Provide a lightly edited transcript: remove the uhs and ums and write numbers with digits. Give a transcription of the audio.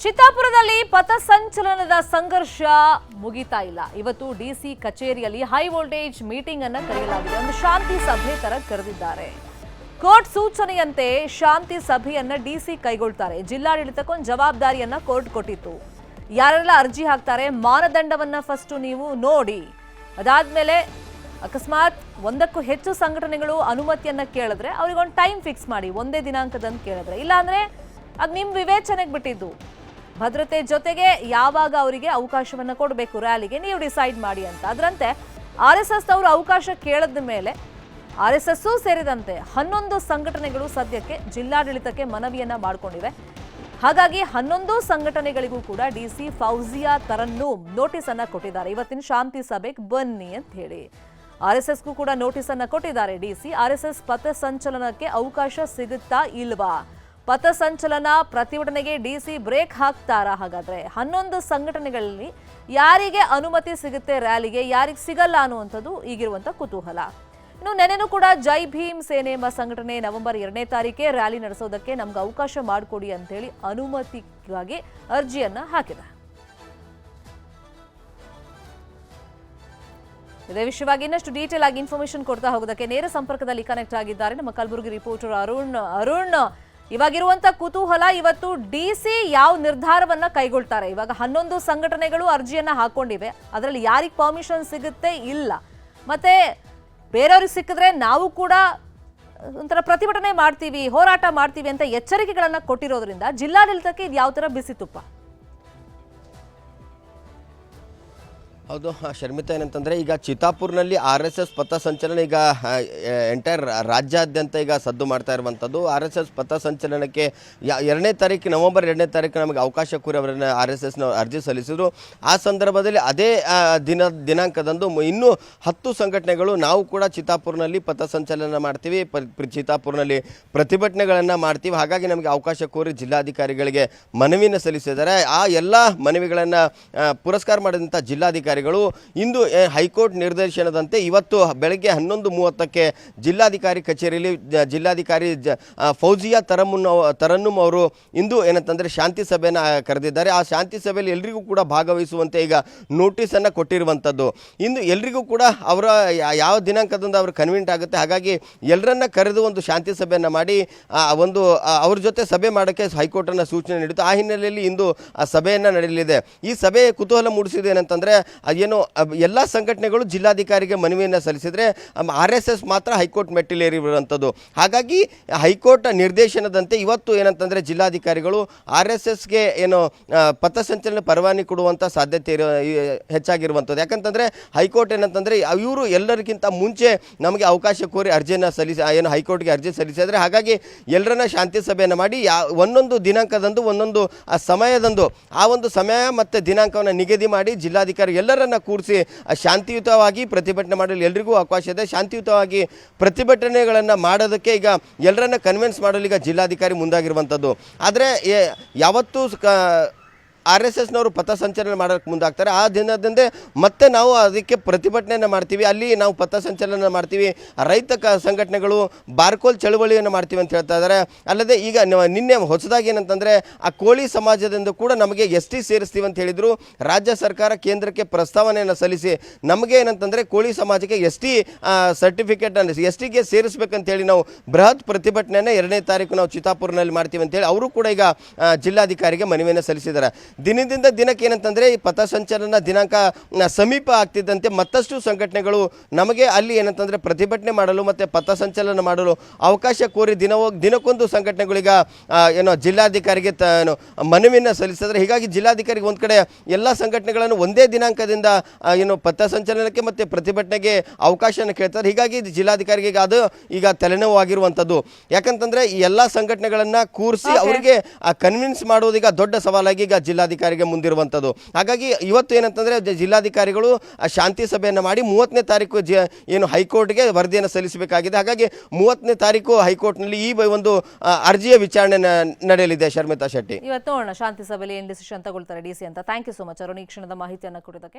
ಚಿತ್ತಾಪುರದಲ್ಲಿ ಪಥಸಂಚಲನದ ಸಂಘರ್ಷ ಮುಗಿತಾ ಇಲ್ಲ. ಇವತ್ತು ಡಿಸಿ ಕಚೇರಿಯಲ್ಲಿ ಹೈ ವೋಲ್ಟೇಜ್ ಮೀಟಿಂಗ್ ಅನ್ನು ಕರೆಯಲಾಗಿದೆ. ಒಂದು ಶಾಂತಿ ಸಭೆ ತರ ಕರೆದಿದ್ದಾರೆ. ಕೋರ್ಟ್ ಸೂಚನೆಯಂತೆ ಶಾಂತಿ ಸಭೆಯನ್ನ ಡಿಸಿ ಕೈಗೊಳ್ತಾರೆ. ಜಿಲ್ಲಾಡಳಿತಕ್ಕೊಂದು ಜವಾಬ್ದಾರಿಯನ್ನ ಕೋರ್ಟ್ ಕೊಟ್ಟಿತ್ತು. ಯಾರೆಲ್ಲ ಅರ್ಜಿ ಹಾಕ್ತಾರೆ ಮಾನದಂಡವನ್ನ ಫಸ್ಟ್ ನೀವು ನೋಡಿ, ಅದಾದ್ಮೇಲೆ ಅಕಸ್ಮಾತ್ ಒಂದಕ್ಕೂ ಹೆಚ್ಚು ಸಂಘಟನೆಗಳು ಅನುಮತಿಯನ್ನ ಕೇಳಿದ್ರೆ ಅವರಿಗೊಂದು ಟೈಮ್ ಫಿಕ್ಸ್ ಮಾಡಿ, ಒಂದೇ ದಿನಾಂಕದಂತ ಕೇಳಿದ್ರೆ, ಇಲ್ಲಾಂದ್ರೆ ಅದು ನಿಮ್ಮ ವಿವೇಚನೆಗೆ ಬಿಟ್ಟಿದ್ದು. ಭದ್ರತೆ ಜೊತೆಗೆ ಯಾವಾಗ ಅವರಿಗೆ ಅವಕಾಶವನ್ನ ಕೊಡಬೇಕು ರ್ಯಾಲಿಗೆ ನೀವು ಡಿಸೈಡ್ ಮಾಡಿ ಅಂತ. ಅದರಂತೆ RSS ಅವರು ಅವಕಾಶ ಕೇಳದ ಮೇಲೆ RSS ಸೇರಿದಂತೆ 11 ಸಂಘಟನೆಗಳು ಸದ್ಯಕ್ಕೆ ಜಿಲ್ಲಾಡಳಿತಕ್ಕೆ ಮನವಿಯನ್ನ ಮಾಡಿಕೊಂಡಿವೆ. ಹಾಗಾಗಿ 11 ಸಂಘಟನೆಗಳಿಗೂ ಕೂಡ ಡಿಸಿ ಫೌಜಿಯಾ ತರನ್ನೂಮ್ ನೋಟಿಸ್ ಅನ್ನ ಕೊಟ್ಟಿದ್ದಾರೆ. ಇವತ್ತಿನ ಶಾಂತಿ ಸಭೆಗೆ ಬನ್ನಿ ಅಂತ ಹೇಳಿ RSSಗೂ ಕೂಡ ನೋಟಿಸ್ ಅನ್ನ ಕೊಟ್ಟಿದ್ದಾರೆ ಡಿಸಿ. RSS ಪಥಸಂಚಲನಕ್ಕೆ ಅವಕಾಶ ಸಿಗುತ್ತಾ ಇಲ್ವಾ, ಪಥಸಂಚಲನ ಪ್ರತಿಭಟನೆಗೆ ಡಿಸಿ ಬ್ರೇಕ್ ಹಾಕ್ತಾರಾ? ಹಾಗಾದ್ರೆ 11 ಸಂಘಟನೆಗಳಲ್ಲಿ ಯಾರಿಗೆ ಅನುಮತಿ ಸಿಗುತ್ತೆ ರ್ಯಾಲಿಗೆ, ಯಾರಿಗೆ ಸಿಗಲ್ಲ ಅನ್ನುವಂಥದ್ದು ಈಗಿರುವಂತ ಕುತೂಹಲ. ಇನ್ನು ನೆನೆನೂ ಕೂಡ ಜೈ ಭೀಮ್ ಸೇನೆ ಎಂಬ ಸಂಘಟನೆ ನವೆಂಬರ್ 2ನೇ ತಾರೀಕೆ ರ್ಯಾಲಿ ನಡೆಸೋದಕ್ಕೆ ನಮ್ಗೆ ಅವಕಾಶ ಮಾಡಿಕೊಡಿ ಅಂತ ಹೇಳಿ ಅನುಮತಿಗಾಗಿ ಅರ್ಜಿಯನ್ನ ಹಾಕಿದೆ. ಇದೇ ವಿಷಯವಾಗಿ ಇನ್ನಷ್ಟು ಡೀಟೇಲ್ ಆಗಿ ಇನ್ಫಾರ್ಮೇಶನ್ ಕೊಡ್ತಾ ಹೋಗೋದಕ್ಕೆ ನೇರ ಸಂಪರ್ಕದಲ್ಲಿ ಕನೆಕ್ಟ್ ಆಗಿದ್ದಾರೆ ನಮ್ಮ ಕಲಬುರಗಿ ರಿಪೋರ್ಟರ್ ಅರುಣ್. ಇವಾಗಿರುವಂತ ಕುತೂಹಲ, ಇವತ್ತು ಡಿಸಿ ಯಾವ ನಿರ್ಧಾರವನ್ನ ಕೈಗೊಳ್ತಾರೆ? ಇವಾಗ 11 ಸಂಘಟನೆಗಳು ಅರ್ಜಿಯನ್ನ ಹಾಕೊಂಡಿವೆ. ಅದರಲ್ಲಿ ಯಾರಿಗೆ ಪರ್ಮಿಷನ್ ಸಿಗುತ್ತೆ ಇಲ್ಲ, ಮತ್ತೆ ಬೇರೆಯವ್ರಿಗೆ ಸಿಕ್ಕಿದ್ರೆ ನಾವು ಕೂಡ ಒಂಥರ ಪ್ರತಿಭಟನೆ ಮಾಡ್ತೀವಿ, ಹೋರಾಟ ಮಾಡ್ತೀವಿ ಅಂತ ಎಚ್ಚರಿಕೆಗಳನ್ನ ಕೊಟ್ಟಿರೋದ್ರಿಂದ ಜಿಲ್ಲಾಡಳಿತಕ್ಕೆ ಇದು ಯಾವ ತರ ಬಿಸಿ ತುಪ್ಪ? ಹೌದು ಶರ್ಮಿತಾ, ಏನಂತಂದರೆ ಈಗ ಚಿತ್ತಾಪುರ್ನಲ್ಲಿ RSS ಪಥಸಂಚಲನ ಈಗ ಎಂಟೈರ್ ರಾಜ್ಯಾದ್ಯಂತ ಈಗ ಸದ್ದು ಮಾಡ್ತಾ ಇರುವಂಥದ್ದು. RSS ಪಥಸಂಚಲನಕ್ಕೆ 2ನೇ ತಾರೀಕು ನವೆಂಬರ್ 2ನೇ ತಾರೀಕು ನಮಗೆ ಅವಕಾಶ ಕೋರಿ ಅವರನ್ನು RSSನ ಅರ್ಜಿ ಸಲ್ಲಿಸಿದ್ರು. ಆ ಸಂದರ್ಭದಲ್ಲಿ ಅದೇ ದಿನಾಂಕದಂದು ಇನ್ನೂ 10 ಸಂಘಟನೆಗಳು ನಾವು ಕೂಡ ಚಿತ್ತಾಪುರ್ನಲ್ಲಿ ಪಥಸಂಚಲನ ಮಾಡ್ತೀವಿ, ಚಿತ್ತಾಪುರ್ನಲ್ಲಿ ಪ್ರತಿಭಟನೆಗಳನ್ನು ಮಾಡ್ತೀವಿ, ಹಾಗಾಗಿ ನಮಗೆ ಅವಕಾಶ ಕೋರಿ ಜಿಲ್ಲಾಧಿಕಾರಿಗಳಿಗೆ ಮನವಿಯನ್ನು ಸಲ್ಲಿಸಿದ್ದಾರೆ. ಆ ಎಲ್ಲ ಮನವಿಗಳನ್ನು ಪುರಸ್ಕಾರ ಮಾಡಿದಂಥ ಜಿಲ್ಲಾಧಿಕಾರಿ ಇಂದು ಹೈಕೋರ್ಟ್ ನಿರ್ದೇಶನದಂತೆ ಇವತ್ತು ಬೆಳಗ್ಗೆ 11:30ಕ್ಕೆ ಜಿಲ್ಲಾಧಿಕಾರಿ ಕಚೇರಿಯಲ್ಲಿ ಜಿಲ್ಲಾಧಿಕಾರಿ ಫೌಜಿಯಾ ತರನ್ನೂಮ್ ಅವರು ಇಂದು ಏನಂತಂದರೆ ಶಾಂತಿ ಸಭೆಯನ್ನು ಕರೆದಿದ್ದಾರೆ. ಆ ಶಾಂತಿ ಸಭೆಯಲ್ಲಿ ಎಲ್ರಿಗೂ ಕೂಡ ಭಾಗವಹಿಸುವಂತೆ ಈಗ ನೋಟಿಸನ್ನು ಕೊಟ್ಟಿರುವಂಥದ್ದು. ಇಂದು ಎಲ್ರಿಗೂ ಕೂಡ ಅವರ ಯಾವ ದಿನಾಂಕದಿಂದ ಅವರು ಕನ್ವಿಂಟ್ ಆಗುತ್ತೆ, ಹಾಗಾಗಿ ಎಲ್ಲರನ್ನ ಕರೆದು ಒಂದು ಶಾಂತಿ ಸಭೆಯನ್ನು ಮಾಡಿ ಒಂದು ಅವ್ರ ಜೊತೆ ಸಭೆ ಮಾಡೋಕ್ಕೆ ಹೈಕೋರ್ಟನ್ನು ಸೂಚನೆ ನೀಡಿತು. ಆ ಹಿನ್ನೆಲೆಯಲ್ಲಿ ಇಂದು ಆ ಸಭೆಯನ್ನು ನಡೆಯಲಿದೆ. ಈ ಸಭೆ ಕುತೂಹಲ ಮೂಡಿಸಿದೆ ಏನಂತಂದರೆ ಏನು ಎಲ್ಲ ಸಂಘಟನೆಗಳು ಜಿಲ್ಲಾಧಿಕಾರಿಗೆ ಮನವಿಯನ್ನು ಸಲ್ಲಿಸಿದರೆ RSS ಮಾತ್ರ ಹೈಕೋರ್ಟ್ ಮೆಟ್ಟಿಲೇರಿರುವಂಥದ್ದು. ಹಾಗಾಗಿ ಹೈಕೋರ್ಟ್ ನಿರ್ದೇಶನದಂತೆ ಇವತ್ತು ಏನಂತಂದರೆ ಜಿಲ್ಲಾಧಿಕಾರಿಗಳು RSSಗೆ ಏನು ಪಥಸಂಚಲನ ಪರವಾನಗಿ ಕೊಡುವಂಥ ಸಾಧ್ಯತೆ ಹೆಚ್ಚಾಗಿರುವಂಥದ್ದು. ಯಾಕಂತಂದರೆ ಹೈಕೋರ್ಟ್ ಏನಂತಂದರೆ ಇವರು ಎಲ್ಲರಿಗಿಂತ ಮುಂಚೆ ನಮಗೆ ಅವಕಾಶ ಕೋರಿ ಅರ್ಜಿಯನ್ನು ಏನು ಹೈಕೋರ್ಟ್ಗೆ ಅರ್ಜಿ ಸಲ್ಲಿಸಿದರೆ, ಹಾಗಾಗಿ ಎಲ್ಲರನ್ನ ಶಾಂತಿ ಸಭೆಯನ್ನು ಮಾಡಿ ಒಂದೊಂದು ದಿನಾಂಕದಂದು ಒಂದೊಂದು ಸಮಯದಂದು ಆ ಒಂದು ಸಮಯ ಮತ್ತು ದಿನಾಂಕವನ್ನು ನಿಗದಿ ಮಾಡಿ ಜಿಲ್ಲಾಧಿಕಾರಿ ಎಲ್ಲರನ್ನ ಕೂರಿಸಿ ಶಾಂತಿಯುತವಾಗಿ ಪ್ರತಿಭಟನೆ ಮಾಡಲು ಎಲ್ರಿಗೂ ಅವಕಾಶ ಇದೆ. ಶಾಂತಿಯುತವಾಗಿ ಪ್ರತಿಭಟನೆಗಳನ್ನು ಮಾಡೋದಕ್ಕೆ ಈಗ ಎಲ್ಲರನ್ನ ಕನ್ವಿನ್ಸ್ ಮಾಡಲು ಈಗ ಜಿಲ್ಲಾಧಿಕಾರಿ ಮುಂದಾಗಿರುವಂಥದ್ದು. ಆದರೆ ಯಾವತ್ತೂ RSSನವರು ಪಥಸಂಚಲನ ಮಾಡೋಕ್ಕೆ ಮುಂದಾಗ್ತಾರೆ. ಆ ದಿನದಂದೇ ಮತ್ತೆ ನಾವು ಅದಕ್ಕೆ ಪ್ರತಿಭಟನೆಯನ್ನು ಮಾಡ್ತೀವಿ, ಅಲ್ಲಿ ನಾವು ಪಥಸಂಚಲನ ಮಾಡ್ತೀವಿ, ರೈತ ಸಂಘಟನೆಗಳು ಬಾರ್ಕೋಲ್ ಚಳುವಳಿಯನ್ನು ಮಾಡ್ತೀವಿ ಅಂತ ಹೇಳ್ತಾ ಇದ್ದಾರೆ. ಅಲ್ಲದೆ ಈಗ ನಿನ್ನೆ ಹೊಸದಾಗಿ ಏನಂತಂದರೆ ಆ ಕೋಳಿ ಸಮಾಜದಿಂದ ಕೂಡ ನಮಗೆ ST ಸೇರಿಸ್ತೀವಿ ಅಂತ ಹೇಳಿದರು. ರಾಜ್ಯ ಸರ್ಕಾರ ಕೇಂದ್ರಕ್ಕೆ ಪ್ರಸ್ತಾವನೆಯನ್ನು ಸಲ್ಲಿಸಿ ನಮಗೆ ಏನಂತಂದರೆ ಕೋಳಿ ಸಮಾಜಕ್ಕೆ ST ಸರ್ಟಿಫಿಕೇಟನ್ನು STಗೆ ಸೇರಿಸ್ಬೇಕಂತೇಳಿ ನಾವು ಬೃಹತ್ ಪ್ರತಿಭಟನೆಯನ್ನು 2ನೇ ತಾರೀಕು ನಾವು ಚಿತ್ತಾಪುರ್ನಲ್ಲಿ ಮಾಡ್ತೀವಿ ಅಂತೇಳಿ ಅವರು ಕೂಡ ಈಗ ಜಿಲ್ಲಾಧಿಕಾರಿಗೆ ಮನವಿಯನ್ನು ಸಲ್ಲಿಸಿದ್ದಾರೆ. ದಿನದಿಂದ ದಿನಕ್ಕೆ ಏನಂತಂದರೆ ಈ ಪಥಸಂಚಲನ ದಿನಾಂಕ ಸಮೀಪ ಆಗ್ತಿದ್ದಂತೆ ಮತ್ತಷ್ಟು ಸಂಘಟನೆಗಳು ನಮಗೆ ಅಲ್ಲಿ ಏನಂತಂದರೆ ಪ್ರತಿಭಟನೆ ಮಾಡಲು ಮತ್ತು ಪಥಸಂಚಲನ ಮಾಡಲು ಅವಕಾಶ ಕೋರಿ ದಿನಕ್ಕೊಂದು ಸಂಘಟನೆಗಳೀಗ ಏನೋ ಜಿಲ್ಲಾಧಿಕಾರಿಗೆ ಮನವಿಯನ್ನು ಸಲ್ಲಿಸಿದ್ರೆ. ಹೀಗಾಗಿ ಜಿಲ್ಲಾಧಿಕಾರಿಗೆ ಒಂದು ಕಡೆ ಎಲ್ಲ ಸಂಘಟನೆಗಳನ್ನು ಒಂದೇ ದಿನಾಂಕದಿಂದ ಏನು ಪಥಸಂಚಲನಕ್ಕೆ ಮತ್ತು ಪ್ರತಿಭಟನೆಗೆ ಅವಕಾಶನ ಕೇಳ್ತಾರೆ. ಹೀಗಾಗಿ ಜಿಲ್ಲಾಧಿಕಾರಿಗೆ ಅದು ಈಗ ತಲೆನೋವಾಗಿರುವಂಥದ್ದು. ಯಾಕಂತಂದರೆ ಈ ಎಲ್ಲ ಸಂಘಟನೆಗಳನ್ನು ಕೂರಿಸಿ ಅವರಿಗೆ ಕನ್ವಿನ್ಸ್ ಮಾಡೋದೀಗ ದೊಡ್ಡ ಸವಾಲಾಗಿ ಈಗ ಜಿಲ್ಲಾಧಿಕಾರಿಗೆ ಮುಂದಿರುವಂಥದ್ದು. ಹಾಗಾಗಿ ಇವತ್ತು ಏನಂತಂದರೆ ಜಿಲ್ಲಾಧಿಕಾರಿಗಳು ಶಾಂತಿ ಸಭೆಯನ್ನು ಮಾಡಿ 30ನೇ ತಾರೀಕು ಏನು ಹೈಕೋರ್ಟ್ಗೆ ವರದಿಯನ್ನು ಸಲ್ಲಿಸಬೇಕಾಗಿದೆ. ಹಾಗಾಗಿ 30ನೇ ತಾರೀಕು ಹೈಕೋರ್ಟ್ನಲ್ಲಿ ಈ ಒಂದು ಅರ್ಜಿಯ ವಿಚಾರಣೆ ನಡೆಯಲಿದೆ. ಶರ್ಮಿತಾ ಶೆಟ್ಟಿ, ಇವತ್ತು ನೋಡೋಣ ಶಾಂತಿ ಸಭೆಯಲ್ಲಿ ಏನು ಡಿಸಿಷನ್ ತಗೊಳ್ತಾರೆ ಡಿಸಿ ಅಂತ. Thank you so much Arun, ಈ ಕ್ಷಣದ ಮಾಹಿತಿಯನ್ನು ಕೊಡೋದಕ್ಕೆ.